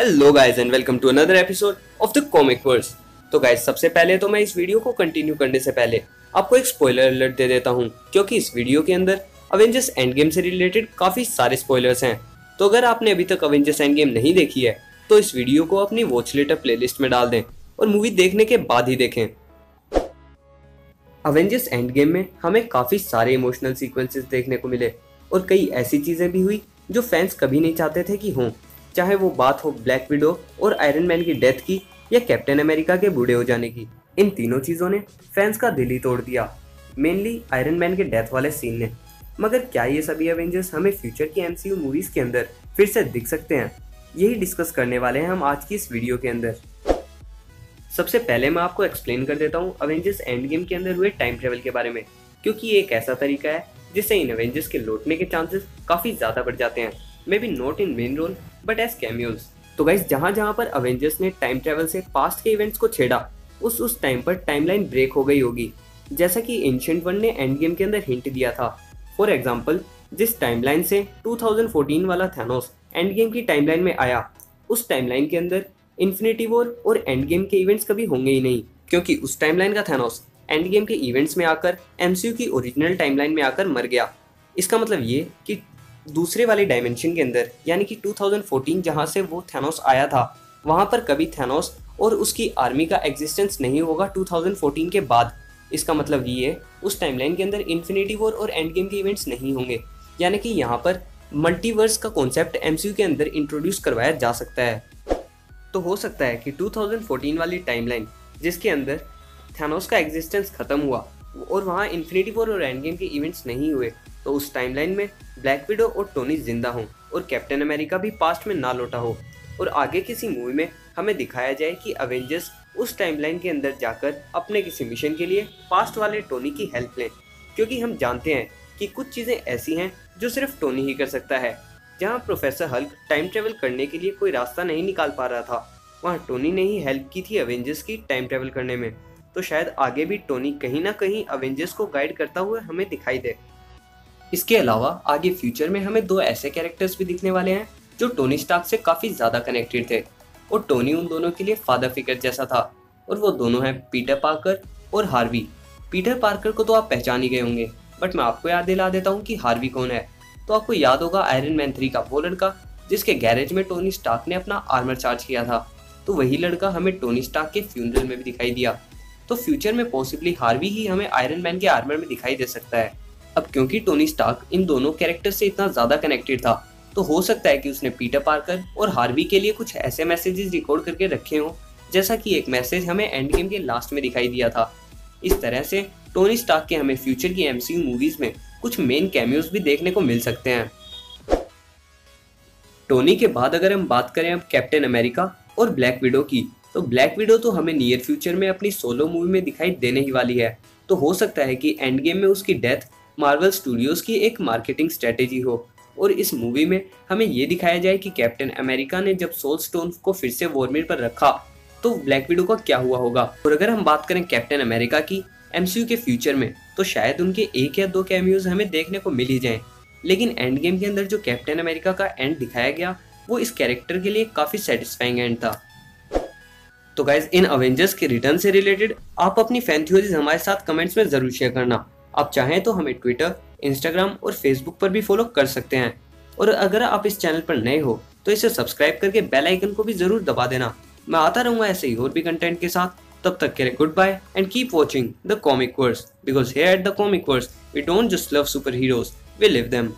Hello guys and welcome to another episode of the comic verse. तो guys सबसे पहले तो मैं इस वीडियो को कंटिन्यू करने से पहले आपको एक स्पॉइलर अलर्ट दे देता हूं, क्योंकि इस वीडियो के अंदर अवेंजर्स एंड गेम से रिलेटेड काफी सारे स्पॉयलर्स हैं। तो अगर आपने अभी तक अवेंजर्स एंड गेम नहीं देखी है तो इस वीडियो को अपनी वॉच लेटर प्लेलिस्ट में डाल दें और मूवी देखने के बाद ही देखें। अवेंजर्स एंड गेम में हमें काफी सारे इमोशनल सीक्वेंसेस देखने को मिले और कई ऐसी चीजें भी हुई जो फैंस कभी नहीं चाहते थे कि हों, चाहे वो बात हो ब्लैक विडो और आयरन मैन की डेथ की या कैप्टन अमेरिका के बूढ़े हो जाने की। इन तीनों चीज़ों ने फैंस का दिल ही तोड़ दिया, मेनली आयरन मैन के डेथ वाले सीन ने। मगर क्या ये सभी एवेंजर्स हमें फ्यूचर की एमसीयू मूवीज़ के अंदर फिर से दिख सकते हैं? यही डिस्कस करने वाले हैं हम आज की इस वीडियो के अंदर। सबसे पहले मैं आपको एक्सप्लेन कर देता हूँ अवेंजर्स एंड गेम के अंदर हुए टाइम ट्रेवल के बारे में, क्योंकि ये एक ऐसा तरीका है जिससे इन अवेंजर्स के लौटने के चांसेस काफ़ी ज़्यादा बढ़ जाते हैं, maybe not in main role but as cameos. तो गाइस जहाँ पर अवेंजर्स ने टाइम ट्रेवल से पास्ट के इवेंट्स को छेड़ा उस टाइम पर टाइमलाइन ब्रेक हो गई होगी, जैसा कि एंशिएंट वन ने एंड गेम के अंदर हिंट दिया था। फॉर एग्जांपल, जिस टाइमलाइन से 2014 वाला थैनोस एंड गेम की टाइमलाइन में आया, उस टाइमलाइन के अंदर इन्फिनिटी वॉर और एंड गेम के इवेंट्स कभी होंगे ही नहीं, क्योंकि उस टाइमलाइन का थैनोस एंड गेम के इवेंट्स में आकर एमसीयू की ओरिजिनल टाइमलाइन में आकर मर गया। इसका मतलब ये कि दूसरे वाले डायमेंशन के अंदर, यानी कि 2014 जहां से वो थैनोस आया था, वहां पर कभी थैनोस और उसकी आर्मी का एग्जिस्टेंस नहीं होगा 2014 के बाद। इसका मतलब ये है उस टाइमलाइन के अंदर इन्फिनिटी वॉर और एंड गेम के इवेंट्स नहीं होंगे, यानी कि यहाँ पर मल्टीवर्स का कॉन्सेप्ट एमसीयू के अंदर इंट्रोड्यूस करवाया जा सकता है। तो हो सकता है कि 2014 वाली टाइमलाइन जिसके अंदर थैनोस का एग्जिस्टेंस खत्म हुआ और वहाँ इन्फिनिटी वॉर और एंड गेम के इवेंट्स नहीं हुए, तो उस टाइमलाइन में ब्लैक विडो और टोनी जिंदा हों और कैप्टन अमेरिका भी पास्ट में ना लौटा हो, और आगे किसी मूवी में हमें दिखाया जाए कि अवेंजर्स उस टाइमलाइन के अंदर जाकर अपने किसी मिशन के लिए पास्ट वाले टोनी की हेल्प लें, क्योंकि हम जानते हैं कि कुछ चीज़ें ऐसी हैं जो सिर्फ टोनी ही कर सकता है। जहाँ प्रोफेसर हल्क टाइम ट्रेवल करने के लिए कोई रास्ता नहीं निकाल पा रहा था, वहाँ टोनी ने ही हेल्प की थी अवेंजर्स की टाइम ट्रेवल करने में। तो शायद आगे भी टोनी कहीं ना कहीं अवेंजर्स को गाइड करता हुआ हमें दिखाई दे। इसके अलावा आगे फ्यूचर में हमें दो ऐसे कैरेक्टर्स भी दिखने वाले हैं जो टोनी स्टार्क से काफ़ी ज़्यादा कनेक्टेड थे, और टोनी उन दोनों के लिए फादर फिगर जैसा था, और वो दोनों हैं पीटर पार्कर और हार्वी। पीटर पार्कर को तो आप पहचान ही गए होंगे, बट मैं आपको याद दिला देता हूँ कि हार्वी कौन है। तो आपको याद होगा आयरन मैन 3 का वो लड़का जिसके गैरेज में टोनी स्टार्क ने अपना आर्मर चार्ज किया था, तो वही लड़का हमें टोनी स्टार्क के फ्यूनरल में भी दिखाई दिया। तो फ्यूचर में पॉसिबली हार्वी ही हमें आयरन मैन के आर्मर में दिखाई दे सकता है। अब क्योंकि टोनी स्टार्क इन दोनों कैरेक्टर से इतना ज़्यादा कनेक्टेड था, तो हो सकता है कि उसने पीटर पार्कर और हार्वी के लिए कुछ ऐसे मैसेजेस रिकॉर्ड करके रखे हों, जैसा कि एक मैसेज हमें एंड गेम के लास्ट में दिखाई दिया था। इस तरह से टोनी स्टार्क के हमें फ्यूचर की एमसीयू मूवीज़ में कुछ मेन कैमियोज भी देखने को मिल सकते हैं। टोनी के बाद अगर हम बात करें अब कैप्टन अमेरिका और ब्लैक विडो की, तो ब्लैक विडो तो हमें नियर फ्यूचर में अपनी सोलो मूवी में दिखाई देने ही वाली है। तो हो सकता है कि एंड गेम में उसकी डेथ मार्वल स्टूडियोज की एक मार्केटिंग स्ट्रेटेजी हो, और इस मूवी में हमें ये दिखाया जाए कि कैप्टन अमेरिका ने जब सोल स्टोन को फिर से वॉर्मिर पर रखा तो ब्लैक विडो का क्या हुआ होगा। और अगर हम बात करें कैप्टन अमेरिका की एमसीयू के फ्यूचर में, तो शायद उनके 1 या 2 कैमियोज हमें देखने को मिल ही जाएं, लेकिन एंड गेम के अंदर जो कैप्टन अमेरिका का एंड दिखाया गया वो इस कैरेक्टर के लिए काफ़ी सेटिस्फाइंग एंड था। तो गाइज इन अवेंजर्स के रिटर्न से रिलेटेड आप अपनी फैन थ्योरीज हमारे साथ कमेंट्स में ज़रूर शेयर करना। आप चाहें तो हमें ट्विटर, इंस्टाग्राम और फेसबुक पर भी फॉलो कर सकते हैं, और अगर आप इस चैनल पर नए हो तो इसे सब्सक्राइब करके बेल आइकन को भी ज़रूर दबा देना। मैं आता रहूँगा ऐसे ही और भी कंटेंट के साथ। तब तक के लिए goodbye and keep watching the comic verse, because here at the comic verse we don't just love superheroes, we live them.